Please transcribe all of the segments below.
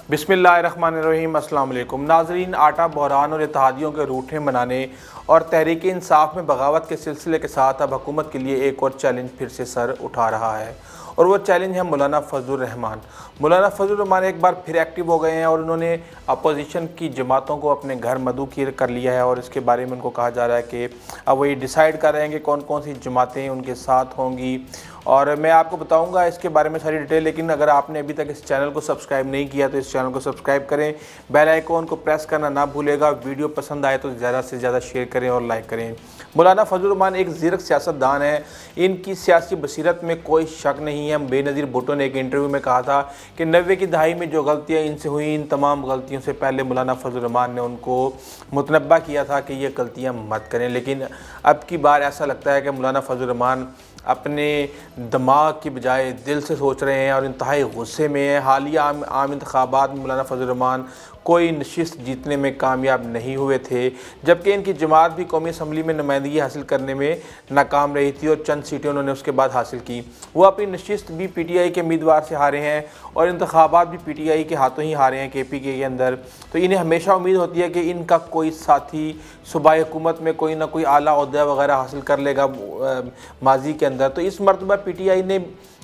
بسم اللہ الرحمن الرحیم۔ السلام علیکم ناظرین، آٹا بحران اور اتحادیوں کے روٹھے منانے اور تحریک انصاف میں بغاوت کے سلسلے کے ساتھ اب حکومت کے لیے ایک اور چیلنج پھر سے سر اٹھا رہا ہے، اور وہ چیلنج ہے مولانا فضل الرحمان۔ مولانا فضل الرحمان ایک بار پھر ایکٹیو ہو گئے ہیں اور انہوں نے اپوزیشن کی جماعتوں کو اپنے گھر مدعو کر لیا ہے، اور اس کے بارے میں ان کو کہا جا رہا ہے کہ اب وہ یہ ڈیسائیڈ کر رہے ہیں کہ کون کون سی جماعتیں ان کے ساتھ ہوں گی، اور میں آپ کو بتاؤں گا اس کے بارے میں ساری ڈیٹیل۔ لیکن اگر آپ نے ابھی تک اس چینل کو سبسکرائب نہیں کیا تو اس چینل کو سبسکرائب کریں، بیل آئیکن کو پریس کرنا نہ بھولے گا، ویڈیو پسند آئے تو زیادہ سے زیادہ شیئر کریں اور لائک کریں۔ مولانا فضل الرحمان ایک زیرک سیاست دان ہے، ان کی سیاسی بصیرت میں کوئی شک نہیں ہے۔ بے نظیر بھٹو نے ایک انٹرویو میں کہا تھا کہ 90 کی دہائی میں جو غلطیاں ان سے ہوئیں، ان تمام غلطیوں سے پہلے مولانا فضل الرحمان نے ان کو متنبہ کیا تھا کہ یہ غلطیاں مت کریں، لیکن اب کی بار ایسا لگتا ہے کہ مولانا فضل الرحمان اپنے دماغ کی بجائے دل سے سوچ رہے ہیں اور انتہائی غصے میں ہیں۔ حالیہ عام انتخابات میں مولانا فضل الرحمان کوئی نشست جیتنے میں کامیاب نہیں ہوئے تھے، جبکہ ان کی جماعت بھی قومی اسمبلی میں نمائندگی حاصل کرنے میں ناکام رہی تھی اور چند سیٹیں انہوں نے اس کے بعد حاصل کی۔ وہ اپنی نشست بھی پی ٹی آئی کے امیدوار سے ہارے ہیں اور انتخابات بھی پی ٹی آئی کے ہاتھوں ہی ہارے ہیں کے پی کے اندر، تو انہیں ہمیشہ امید ہوتی ہے کہ ان کا کوئی ساتھی صوبائی حکومت میں کوئی نہ کوئی اعلیٰ عہدہ وغیرہ حاصل کر لے گا ماضی کے اندر۔ تو اس مرتبہ پی ٹی آئی نے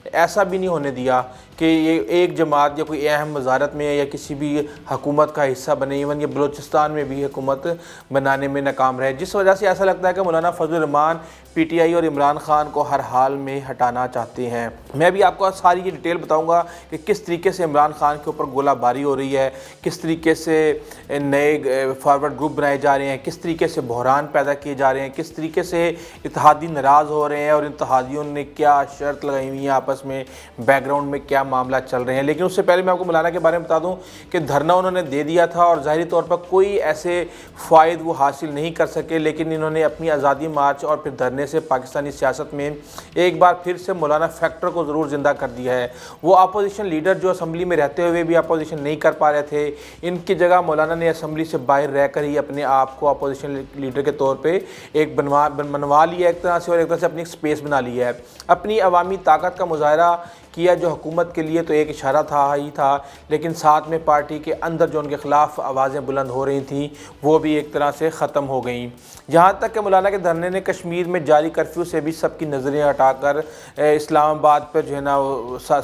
ایسا بھی نہیں ہونے دیا کہ یہ ایک جماعت یا کوئی اہم وزارت میں یا کسی بھی حکومت کا حصہ بنے، ایون یہ بلوچستان میں بھی حکومت بنانے میں ناکام رہے، جس وجہ سے ایسا لگتا ہے کہ مولانا فضل الرحمان پی ٹی آئی اور عمران خان کو ہر حال میں ہٹانا چاہتے ہیں۔ میں بھی آپ کو ساری یہ ڈیٹیل بتاؤں گا کہ کس طریقے سے عمران خان کے اوپر گولہ باری ہو رہی ہے، کس طریقے سے نئے فارورڈ گروپ بنائے جا رہے ہیں، کس طریقے سے بحران پیدا کیے جا رہے ہیں، کس طریقے سے اتحادی ناراض ہو رہے ہیں اور اتحادیوں نے کیا شرط لگائی ہوئی ہیں آپس میں، بیک گراؤنڈ میں کیا معاملہ چل رہے ہیں۔ لیکن اس سے پہلے میں آپ کو مولانا کے بارے میں بتا دوں کہ دھرنا انہوں نے دے دیا تھا اور ظاہری طور پر کوئی ایسے فائد وہ حاصل نہیں کر سکے، لیکن انہوں نے اپنی آزادی مارچ اور پھر دھرنے سے پاکستانی سیاست میں ایک بار پھر سے مولانا فیکٹر کو ضرور زندہ کر دیا ہے۔ وہ اپوزیشن لیڈر جو اسمبلی میں رہتے ہوئے بھی اپوزیشن نہیں کر پا رہے تھے، ان کی جگہ مولانا نے اسمبلی سے باہر رہ کر ہی اپنے آپ کو اپوزیشن لیڈر کے طور پہ ایک بنوا لیا ایک طرح سے، اور ایک طرح سے اپنی اسپیس بنا لی ہے۔ اپنی عوامی طاقت کا مظاہرہ کیا جو حکومت کے لیے تو ایک اشارہ تھا، لیکن ساتھ میں پارٹی کے اندر جو ان کے خلاف آوازیں بلند ہو رہی تھیں وہ بھی ایک طرح سے ختم ہو گئیں، یہاں تک کہ مولانا کے دھرنے نے کشمیر میں جاری کرفیو سے بھی سب کی نظریں ہٹا کر اسلام آباد پر جو ہے نا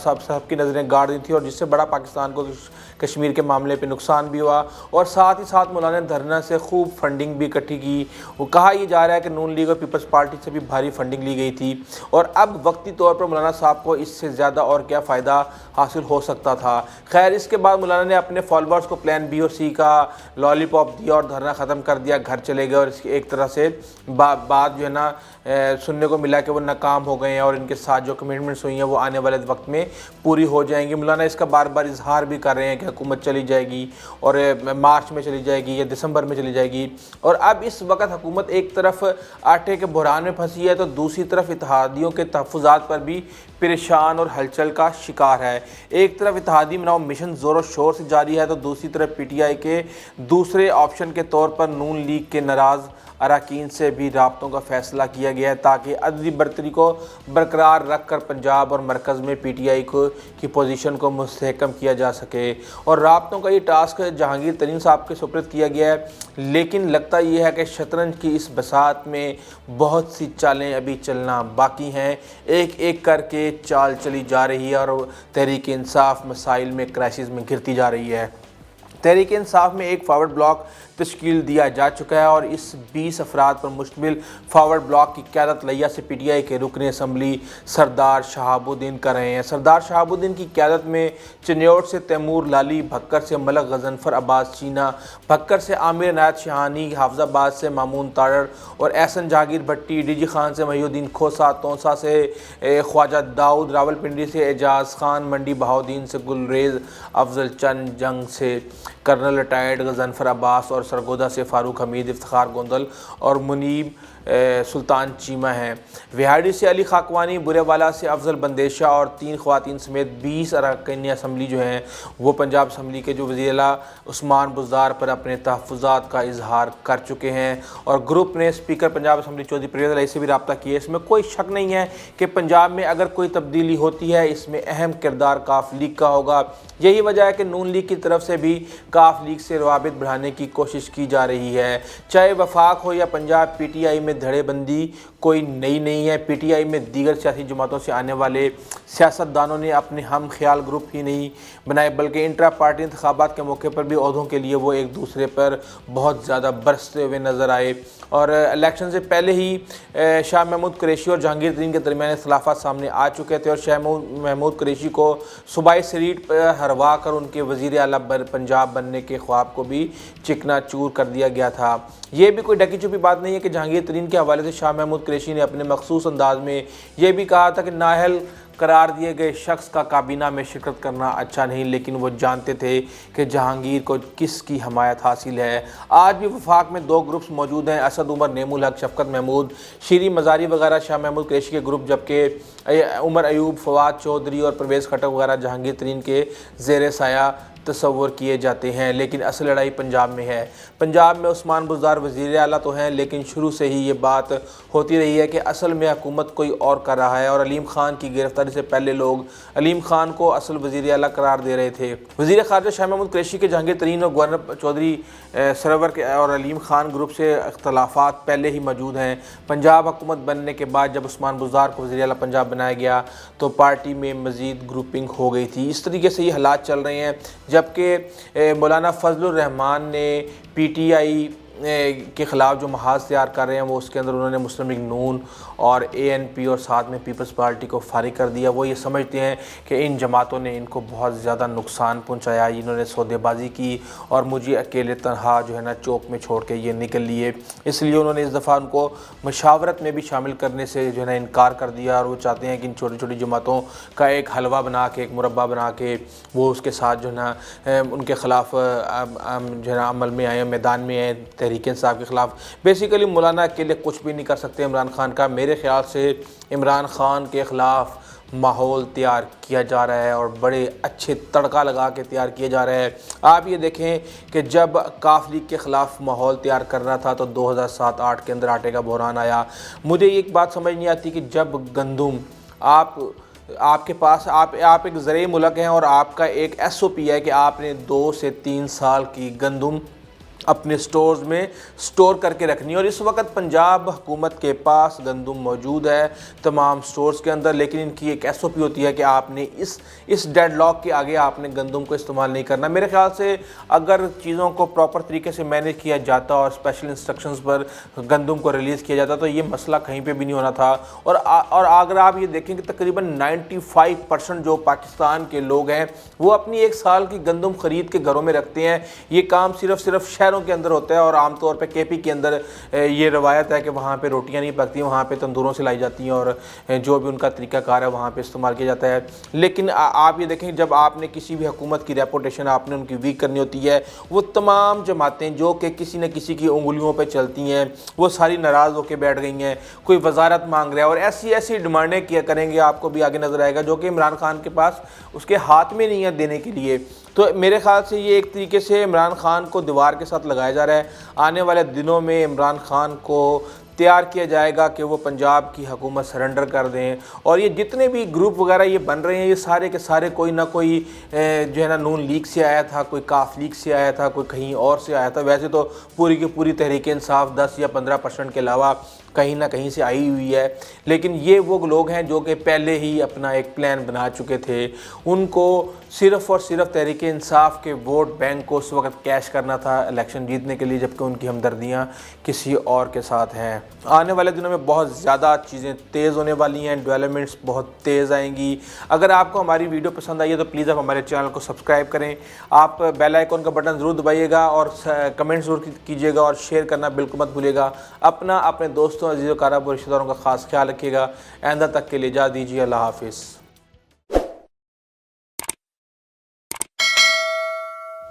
سب کی نظریں گاڑ دی تھی، اور جس سے بڑا پاکستان کو کشمیر کے معاملے پہ نقصان بھی ہوا، اور ساتھ ہی ساتھ مولانا نے دھرنا سے خوب فنڈنگ بھی اکٹھی کی۔ وہ کہا یہ جا رہا ہے کہ نون لیگ اور پیپلز پارٹی سے بھی بھاری فنڈنگ لی گئی تھی، اور اب وقتی طور پر مولانا صاحب کو اس سے زیادہ اور کیا فائدہ حاصل ہو سکتا تھا۔ خیر، اس کے بعد مولانا نے اپنے فالوورز کو پلان بی اور سی کا لالی پاپ دیا اور دھرنا ختم کر دیا، گھر چلے گئے، اور اس کی ایک طرح سے بات جو ہے نا سننے کو ملا کہ وہ ناکام ہو گئے ہیں اور ان کے ساتھ جو کمٹمنٹس ہوئی ہیں وہ آنے والے وقت میں پوری ہو جائیں گی۔ مولانا اس کا بار بار اظہار بھی کر رہے ہیں کہ حکومت چلی جائے گی اور مارچ میں چلی جائے گی یا دسمبر میں چلی جائے گی، اور اب اس وقت حکومت ایک طرف آٹے کے بحران میں پھنسی ہے تو دوسری طرف اتحادیوں کے تحفظات پر بھی پریشان اور ہلچل کا شکار ہے۔ ایک طرف اتحادی بناؤ مشن زور و شور سے جاری ہے تو دوسری طرف پی ٹی آئی کے دوسرے آپشن کے طور پر نون لیگ کے ناراض اراکین سے بھی رابطوں کا فیصلہ کیا گیا ہے تاکہ عددی برتری کو برقرار رکھ کر پنجاب اور مرکز میں پی ٹی آئی کی پوزیشن کو مستحکم کیا جا سکے، اور رابطوں کا یہ ٹاسک جہانگیر ترین صاحب کے سپرد کیا گیا ہے۔ لیکن لگتا یہ ہے کہ شطرنج کی اس بساط میں بہت سی چالیں ابھی چلنا باقی ہیں، ایک ایک کر کے چال چلی جا رہی ہے اور تحریک انصاف مسائل میں کرائسس میں گرتی جا رہی ہے۔ تحریک انصاف میں ایک فارورڈ بلاک تشکیل دیا جا چکا ہے اور اس 20 افراد پر مشتمل فارورڈ بلاک کی قیادت لیا سے پی ٹی آئی کے رکن اسمبلی سردار شہاب الدین کر رہے ہیں۔ سردار شہاب الدین کی قیادت میں چنیوٹ سے تیمور لالی، بھکر سے ملک غضنفر عباس چینا، بھکر سے عامر عنایت شہانی، حافظ آباد سے مامون تارڑ اور احسن جہانگیر بھٹی، ڈی جی خان سے محی الدین کھوسا، تونسا سے خواجہ داؤد، راولپنڈی سے اعجاز خان، منڈی بہاؤدین سے گلریز افضل چند، جنگ سے کرنل ریٹائرڈ غضنفر عباس اور سرگودا سے فاروق حمید، افتخار گوندل اور منیب سلطان چیمہ ہیں۔ وہاڑی سے علی خاکوانی، برے والا سے افضل بندیشہ اور 3 خواتین سمیت 20 اراکین اسمبلی جو ہیں وہ پنجاب اسمبلی کے جو وزیر اعلیٰ عثمان بزدار پر اپنے تحفظات کا اظہار کر چکے ہیں، اور گروپ نے اسپیکر پنجاب اسمبلی چودھری پرویز الہی سے بھی رابطہ کیا۔ اس میں کوئی شک نہیں ہے کہ پنجاب میں اگر کوئی تبدیلی ہوتی ہے اس میں اہم کردار کاف لیگ کا ہوگا۔ یہی وجہ ہے کہ نون لیگ کی طرف سے بھی کاف لیگ سے روابط بڑھانے کی کوشش کی جا رہی ہے۔ چاہے وفاق ہو یا پنجاب، پی ٹی آئی میں دھڑے بندی کوئی نئی نہیں ہے۔ پی ٹی آئی میں دیگر سیاسی جماعتوں سے آنے والے سیاستدانوں نے اپنے ہم خیال گروپ ہی نہیں بنائے، بلکہ انٹرا پارٹی انتخابات کے موقع پر بھی عہدوں کے لیے وہ ایک دوسرے پر بہت زیادہ برستے ہوئے نظر آئے، اور الیکشن سے پہلے ہی شاہ محمود قریشی اور جہانگیر ترین کے درمیان اختلافات سامنے آ چکے تھے، اور شاہ محمود قریشی کو صوبائی سیٹ پر ہروا کر ان کے وزیر اعلیٰ پنجاب بننے کے خواب کو بھی چکنا چور کر دیا گیا تھا۔ یہ بھی کوئی ڈھکی چھپی بات نہیں ہے کہ جہانگیر ترین کے حوالے سے شاہ محمود قریشی نے اپنے مخصوص انداز میں یہ بھی کہا تھا کہ نااہل قرار دیے گئے شخص کا کابینہ میں شرکت کرنا اچھا نہیں، لیکن وہ جانتے تھے کہ جہانگیر کو کس کی حمایت حاصل ہے۔ آج بھی وفاق میں 2 گروپس موجود ہیں، اسد عمر، نعیم الحق، شفقت محمود، شیریں مزاری وغیرہ شاہ محمود قریشی کے گروپ، جبکہ عمر ایوب، فواد چودھری اور پرویز خٹک وغیرہ جہانگیر ترین کے زیر سایہ تصور کیے جاتے ہیں، لیکن اصل لڑائی پنجاب میں ہے۔ پنجاب میں عثمان بزدار وزیر اعلیٰ تو ہیں، لیکن شروع سے ہی یہ بات ہوتی رہی ہے کہ اصل میں حکومت کوئی اور کر رہا ہے، اور علیم خان کی گرفتاری سے پہلے لوگ علیم خان کو اصل وزیر اعلیٰ قرار دے رہے تھے۔ وزیر خارجہ شاہ محمود قریشی کے جہانگیر ترین اور گورنر چودھری سرور کے اور علیم خان گروپ سے اختلافات پہلے ہی موجود ہیں۔ پنجاب حکومت بننے کے بعد جب عثمان بزدار کو وزیر اعلیٰ پنجاب بنایا گیا تو پارٹی میں مزید گروپنگ ہو گئی تھی۔ اس طریقے سے یہ حالات چل رہے ہیں، جبکہ مولانا فضل الرحمان نے پی ٹی آئی کے خلاف جو محاذ تیار کر رہے ہیں وہ اس کے اندر انہوں نے مسلم لیگ نون اور اے این پی اور ساتھ میں پیپلز پارٹی کو فارغ کر دیا۔ وہ یہ سمجھتے ہیں کہ ان جماعتوں نے ان کو بہت زیادہ نقصان پہنچایا، انہوں نے سودے بازی کی اور مجھے اکیلے تنہا جو ہے نا چوک میں چھوڑ کے یہ نکل لیے، اس لیے انہوں نے اس دفعہ ان کو مشاورت میں بھی شامل کرنے سے جو ہے نا انکار کر دیا، اور وہ چاہتے ہیں کہ ان چھوٹی چھوٹی جماعتوں کا ایک حلوہ بنا کے، ایک مربع بنا کے وہ اس کے ساتھ جو ہے نا ان کے خلاف جو ہے نا عمل میں آئے، میدان میں آئے، تحریک انصاف کے خلاف۔ بیسیکلی مولانا اکیلے کچھ بھی نہیں کر سکتے عمران خان کا۔ میرے خیال سے عمران خان کے خلاف ماحول تیار کیا جا رہا ہے اور بڑے اچھے تڑکا لگا کے تیار کیا جا رہا ہے۔ آپ یہ دیکھیں کہ جب کاف لیگ کے خلاف ماحول تیار کر رہا تھا تو 2007-8 کے اندر آٹے کا بحران آیا۔ مجھے ایک بات سمجھ نہیں آتی کہ جب گندم آپ کے پاس آپ ایک زرعی ملک ہیں اور آپ کا ایک ایس او پی ہے کہ آپ نے 2 سے 3 سال کی گندم اپنے سٹورز میں سٹور کر کے رکھنی، اور اس وقت پنجاب حکومت کے پاس گندم موجود ہے تمام سٹورز کے اندر، لیکن ان کی ایک ایس او پی ہوتی ہے کہ آپ نے اس ڈیڈ لاک کے آگے آپ نے گندم کو استعمال نہیں کرنا۔ میرے خیال سے اگر چیزوں کو پراپر طریقے سے مینیج کیا جاتا اور اسپیشل انسٹرکشنز پر گندم کو ریلیز کیا جاتا تو یہ مسئلہ کہیں پہ بھی نہیں ہونا تھا۔ اور اگر آپ یہ دیکھیں کہ تقریباً 95% جو پاکستان کے لوگ ہیں وہ اپنی 1 سال کی گندم خرید کے گھروں میں رکھتے ہیں۔ یہ کام صرف شہروں کے اندر ہوتا ہے، اور عام طور پہ کے پی کے اندر یہ روایت ہے کہ وہاں پہ روٹیاں نہیں پکتی، وہاں پہ تندوروں سے لائی جاتی ہیں اور جو بھی ان کا طریقہ کار ہے وہاں پہ استعمال کیا جاتا ہے۔ لیکن آپ یہ دیکھیں جب آپ نے کسی بھی حکومت کی ریپوٹیشن آپ نے ان کی ویک کرنی ہوتی ہے، وہ تمام جماعتیں جو کہ کسی نہ کسی کی انگلیوں پہ چلتی ہیں وہ ساری ناراض ہو کے بیٹھ گئی ہیں، کوئی وزارت مانگ رہا ہے اور ایسی ڈیمانڈیں کیا کریں گے، آپ کو بھی آگے نظر آئے گا، جو کہ عمران خان کے پاس اس کے ہاتھ میں نہیں ہے دینے کے لیے۔ تو میرے خیال سے یہ ایک طریقے سے عمران خان کو دیوار کے ساتھ لگایا جا رہا ہے۔ آنے والے دنوں میں عمران خان کو تیار کیا جائے گا کہ وہ پنجاب کی حکومت سرنڈر کر دیں، اور یہ جتنے بھی گروپ وغیرہ یہ بن رہے ہیں یہ سارے کے سارے کوئی نہ کوئی جو ہے نا نون لیگ سے آیا تھا، کوئی کاف لیگ سے آیا تھا، کوئی کہیں اور سے آیا تھا۔ ویسے تو پوری کی پوری تحریک انصاف 10 یا 15% کے علاوہ کہیں نہ کہیں سے آئی ہوئی ہے، لیکن یہ وہ لوگ ہیں جو کہ پہلے ہی اپنا ایک پلان بنا چکے تھے۔ ان کو صرف اور صرف تحریک انصاف کے ووٹ بینک کو اس وقت کیش کرنا تھا الیکشن جیتنے کے لیے، جبکہ ان کی ہمدردیاں کسی اور کے ساتھ ہیں۔ آنے والے دنوں میں بہت زیادہ چیزیں تیز ہونے والی ہیں، ڈیولپمنٹس بہت تیز آئیں گی۔ اگر آپ کو ہماری ویڈیو پسند آئی ہے تو پلیز آپ ہمارے چینل کو سبسکرائب کریں، آپ بیل آئیکن کا بٹن ضرور دبائیے گا اور کمنٹ ضرور کیجیے گا، اور شیئر کرنا بالکل مت بھولیے گا۔ اپنے دوستوں، عزیز و اقارب اور رشتہ داروں کا خاص خیال رکھیے گا۔ آئندہ تک کے لیے اجازت دیجیے، اللہ حافظ۔